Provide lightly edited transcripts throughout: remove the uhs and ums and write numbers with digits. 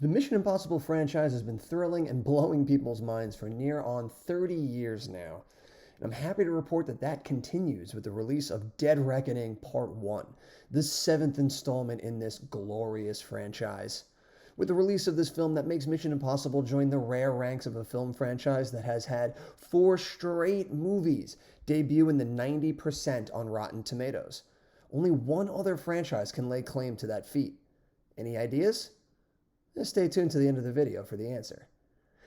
The Mission Impossible franchise has been thrilling and blowing people's minds for near on 30 years now. And I'm happy to report that that continues with the release of Dead Reckoning Part 1, the seventh installment in this glorious franchise. With the release of this film, that makes Mission Impossible join the rare ranks of a film franchise that has had four straight movies debut in the 90% on Rotten Tomatoes. Only one other franchise can lay claim to that feat. Any ideas? Stay tuned to the end of the video for the answer.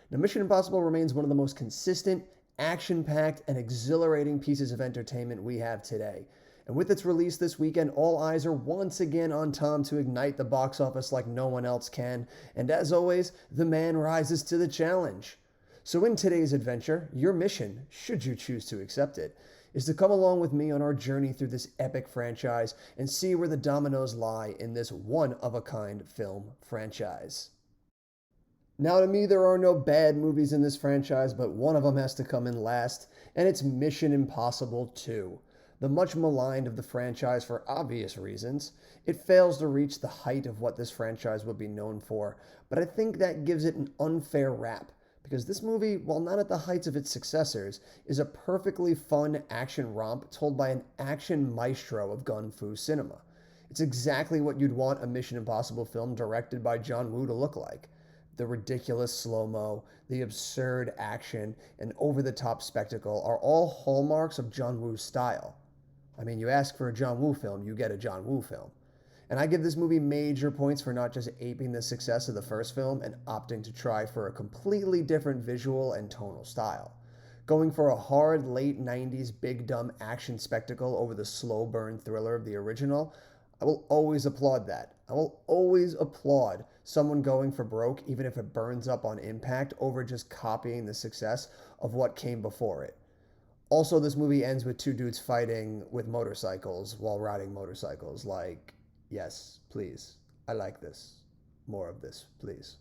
Now, Mission Impossible remains one of the most consistent, action-packed, and exhilarating pieces of entertainment we have today. And with its release this weekend, all eyes are once again on Tom to ignite the box office like no one else can. And as always, the man rises to the challenge. So in today's adventure, your mission, should you choose to accept it, is to come along with me on our journey through this epic franchise and see where the dominoes lie in this one-of-a-kind film franchise. Now, to me, there are no bad movies in this franchise, but one of them has to come in last, and it's Mission Impossible 2. The much maligned of the franchise for obvious reasons, it fails to reach the height of what this franchise would be known for, but I think that gives it an unfair rap. Because this movie, while not at the heights of its successors, is a perfectly fun action romp told by an action maestro of gun fu cinema. It's exactly what you'd want a Mission Impossible film directed by John Woo to look like. The ridiculous slow-mo, the absurd action, and over-the-top spectacle are all hallmarks of John Woo's style. I mean, you ask for a John Woo film, you get a John Woo film. And I give this movie major points for not just aping the success of the first film and opting to try for a completely different visual and tonal style. Going for a hard late 90s big dumb action spectacle over the slow burn thriller of the original, I will always applaud that. I will always applaud someone going for broke even if it burns up on impact over just copying the success of what came before it. Also, this movie ends with two dudes fighting with motorcycles while riding motorcycles. Like, yes, please. I like this. More of this, please.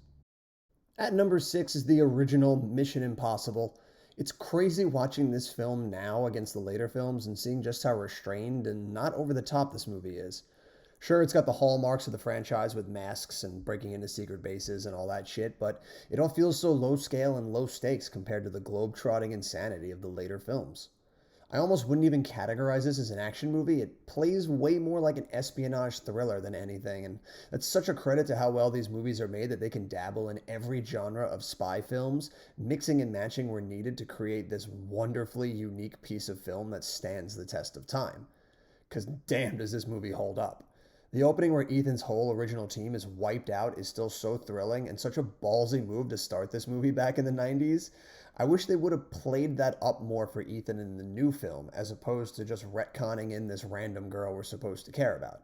At number 6 is the original Mission Impossible. It's crazy watching this film now against the later films and seeing just how restrained and not over the top this movie is. Sure, it's got the hallmarks of the franchise with masks and breaking into secret bases and all that shit, but it all feels so low scale and low stakes compared to the globe-trotting insanity of the later films. I almost wouldn't even categorize this as an action movie. It plays way more like an espionage thriller than anything, and that's such a credit to how well these movies are made that they can dabble in every genre of spy films, mixing and matching where needed to create this wonderfully unique piece of film that stands the test of time. Because damn does this movie hold up. The opening where Ethan's whole original team is wiped out is still so thrilling and such a ballsy move to start this movie back in the 90s. I wish they would have played that up more for Ethan in the new film as opposed to just retconning in this random girl we're supposed to care about.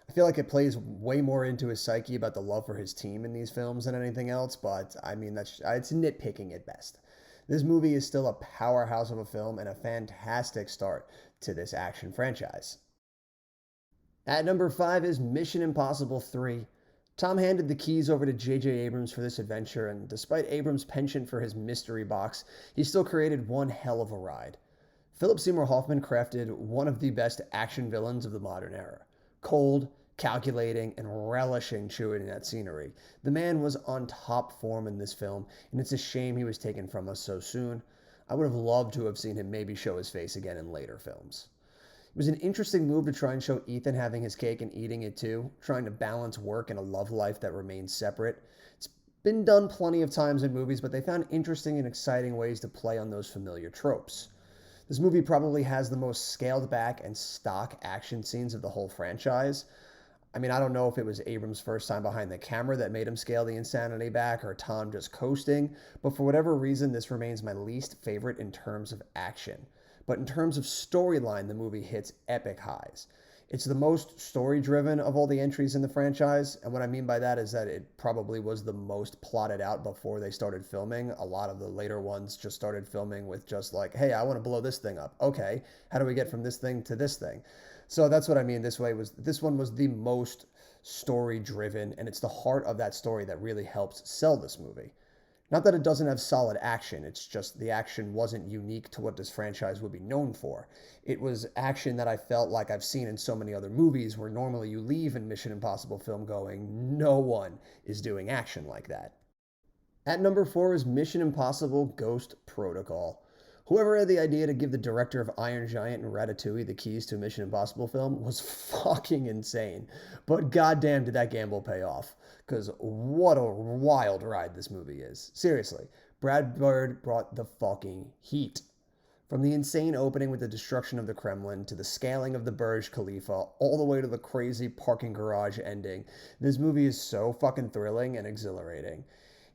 I feel like it plays way more into his psyche about the love for his team in these films than anything else, but I mean, it's nitpicking at best. This movie is still a powerhouse of a film and a fantastic start to this action franchise. At number 5 is Mission Impossible 3. Tom handed the keys over to J.J. Abrams for this adventure, and despite Abrams' penchant for his mystery box, he still created one hell of a ride. Philip Seymour Hoffman crafted one of the best action villains of the modern era. Cold, calculating, and relishing chewing that scenery. The man was on top form in this film, and it's a shame he was taken from us so soon. I would have loved to have seen him maybe show his face again in later films. It was an interesting move to try and show Ethan having his cake and eating it too, trying to balance work and a love life that remains separate. It's been done plenty of times in movies, but they found interesting and exciting ways to play on those familiar tropes. This movie probably has the most scaled back and stock action scenes of the whole franchise. I mean, I don't know if it was Abrams' first time behind the camera that made him scale the insanity back or Tom just coasting, but for whatever reason, this remains my least favorite in terms of action. But in terms of storyline, the movie hits epic highs. It's the most story-driven of all the entries in the franchise, and what I mean by that is that it probably was the most plotted out before they started filming. A lot of the later ones just started filming with just like, hey, I want to blow this thing up. Okay, how do we get from this thing to this thing? So that's what I mean. This one was the most story-driven, and it's the heart of that story that really helps sell this movie. Not that it doesn't have solid action, it's just the action wasn't unique to what this franchise would be known for. It was action that I felt like I've seen in so many other movies where normally you leave a Mission Impossible film going, no one is doing action like that. At number 4 is Mission Impossible Ghost Protocol. Whoever had the idea to give the director of Iron Giant and Ratatouille the keys to a Mission Impossible film was fucking insane. But goddamn did that gamble pay off. Because what a wild ride this movie is. Seriously, Brad Bird brought the fucking heat. From the insane opening with the destruction of the Kremlin, to the scaling of the Burj Khalifa, all the way to the crazy parking garage ending, this movie is so fucking thrilling and exhilarating.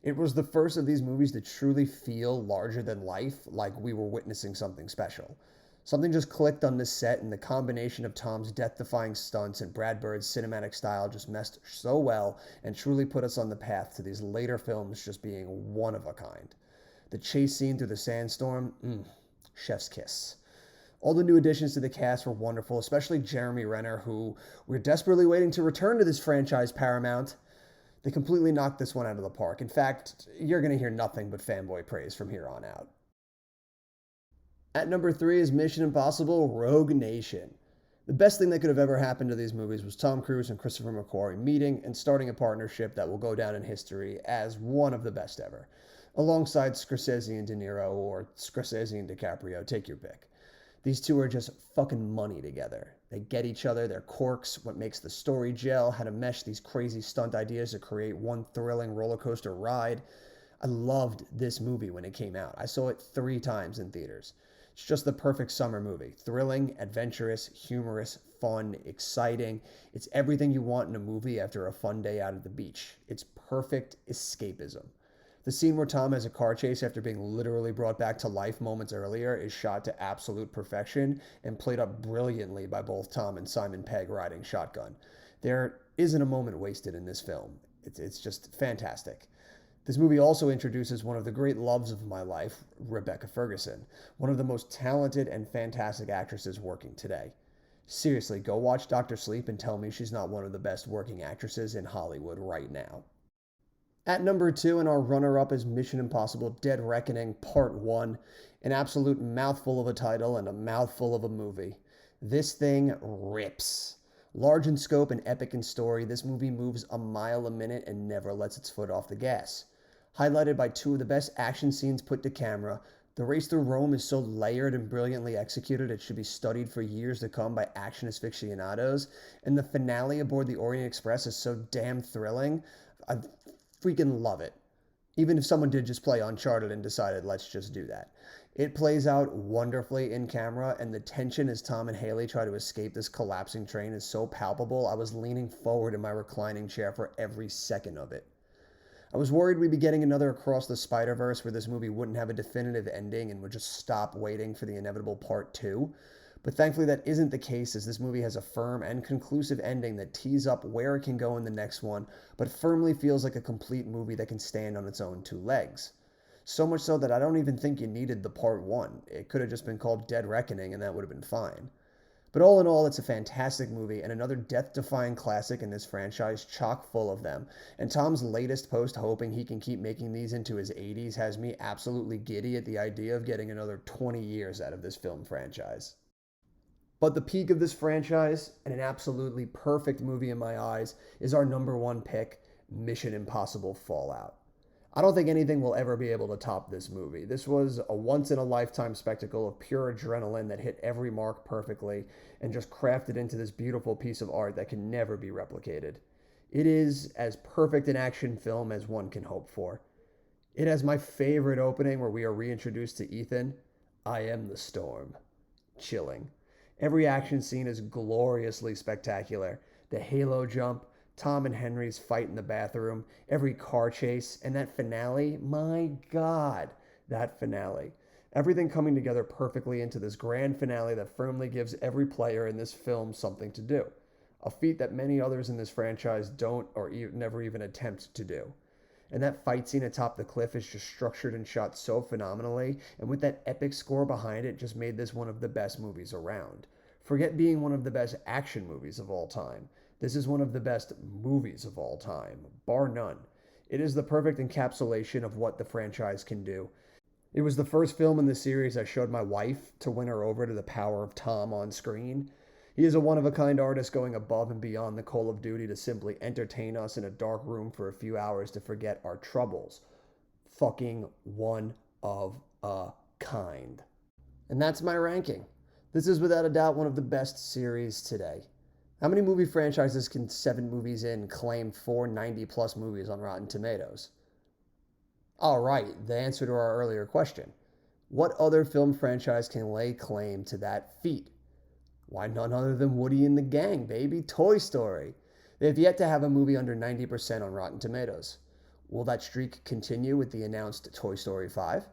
It was the first of these movies to truly feel larger than life, like we were witnessing something special. Something just clicked on this set, and the combination of Tom's death-defying stunts and Brad Bird's cinematic style just meshed so well and truly put us on the path to these later films just being one of a kind. The chase scene through the sandstorm, chef's kiss. All the new additions to the cast were wonderful, especially Jeremy Renner, who we're desperately waiting to return to this franchise, Paramount. They completely knocked this one out of the park. In fact, you're going to hear nothing but fanboy praise from here on out. At number 3 is Mission Impossible Rogue Nation. The best thing that could have ever happened to these movies was Tom Cruise and Christopher McQuarrie meeting and starting a partnership that will go down in history as one of the best ever, alongside Scorsese and De Niro, or Scorsese and DiCaprio, take your pick. These two are just fucking money together. They get each other, their quirks, what makes the story gel, how to mesh these crazy stunt ideas to create one thrilling roller coaster ride. I loved this movie when it came out. I saw it 3 times in theaters. It's just the perfect summer movie. Thrilling, adventurous, humorous, fun, exciting. It's everything you want in a movie after a fun day out at the beach. It's perfect escapism. The scene where Tom has a car chase after being literally brought back to life moments earlier is shot to absolute perfection and played up brilliantly by both Tom and Simon Pegg riding shotgun. There isn't a moment wasted in this film. It's just fantastic. This movie also introduces one of the great loves of my life, Rebecca Ferguson, one of the most talented and fantastic actresses working today. Seriously, go watch Dr. Sleep and tell me she's not one of the best working actresses in Hollywood right now. At number 2, and our runner-up, is Mission Impossible Dead Reckoning Part 1, an absolute mouthful of a title and a mouthful of a movie. This thing rips. Large in scope and epic in story, this movie moves a mile a minute and never lets its foot off the gas. Highlighted by 2 of the best action scenes put to camera, the race through Rome is so layered and brilliantly executed it should be studied for years to come by action aficionados, and the finale aboard the Orient Express is so damn thrilling. I freaking love it. Even if someone did just play Uncharted and decided, let's just do that. It plays out wonderfully in camera, and the tension as Tom and Haley try to escape this collapsing train is so palpable, I was leaning forward in my reclining chair for every second of it. I was worried we'd be getting another Across the Spider-Verse where this movie wouldn't have a definitive ending and would just stop waiting for the inevitable part 2. But thankfully that isn't the case, as this movie has a firm and conclusive ending that tees up where it can go in the next one, but firmly feels like a complete movie that can stand on its own 2 legs. So much so that I don't even think you needed the part 1. It could have just been called Dead Reckoning and that would have been fine. But all in all, it's a fantastic movie and another death-defying classic in this franchise, chock full of them. And Tom's latest post hoping he can keep making these into his 80s has me absolutely giddy at the idea of getting another 20 years out of this film franchise. But the peak of this franchise, and an absolutely perfect movie in my eyes, is our number 1 pick, Mission Impossible Fallout. I don't think anything will ever be able to top this movie. This was a once-in-a-lifetime spectacle of pure adrenaline that hit every mark perfectly and just crafted into this beautiful piece of art that can never be replicated. It is as perfect an action film as one can hope for. It has my favorite opening where we are reintroduced to Ethan. I am the storm. Chilling. Every action scene is gloriously spectacular. The halo jump, Tom and Henry's fight in the bathroom, every car chase, and that finale, my God, that finale. Everything coming together perfectly into this grand finale that firmly gives every player in this film something to do. A feat that many others in this franchise don't or never even attempt to do. And that fight scene atop the cliff is just structured and shot so phenomenally, and with that epic score behind it, just made this one of the best movies around. Forget being one of the best action movies of all time. This is one of the best movies of all time, bar none. It is the perfect encapsulation of what the franchise can do. It was the first film in the series I showed my wife to win her over to the power of Tom on screen. He is a one of a kind artist going above and beyond the Call of Duty to simply entertain us in a dark room for a few hours to forget our troubles. Fucking one of a kind. And that's my ranking. This is without a doubt one of the best series today. How many movie franchises can 7 movies in claim 490 plus movies on Rotten Tomatoes? All right, the answer to our earlier question. What other film franchise can lay claim to that feat? Why, none other than Woody and the Gang, baby. Toy Story. They have yet to have a movie under 90% on Rotten Tomatoes. Will that streak continue with the announced Toy Story 5?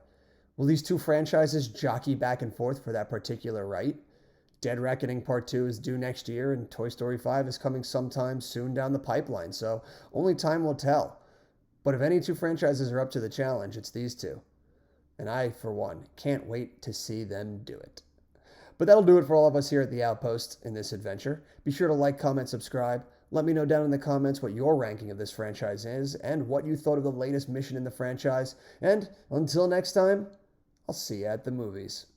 Will these two franchises jockey back and forth for that particular right? Dead Reckoning Part 2 is due next year, and Toy Story 5 is coming sometime soon down the pipeline, so only time will tell. But if any two franchises are up to the challenge, it's these two. And I, for one, can't wait to see them do it. But that'll do it for all of us here at The Outpost in this adventure. Be sure to like, comment, subscribe. Let me know down in the comments what your ranking of this franchise is and what you thought of the latest mission in the franchise. And until next time, I'll see you at the movies.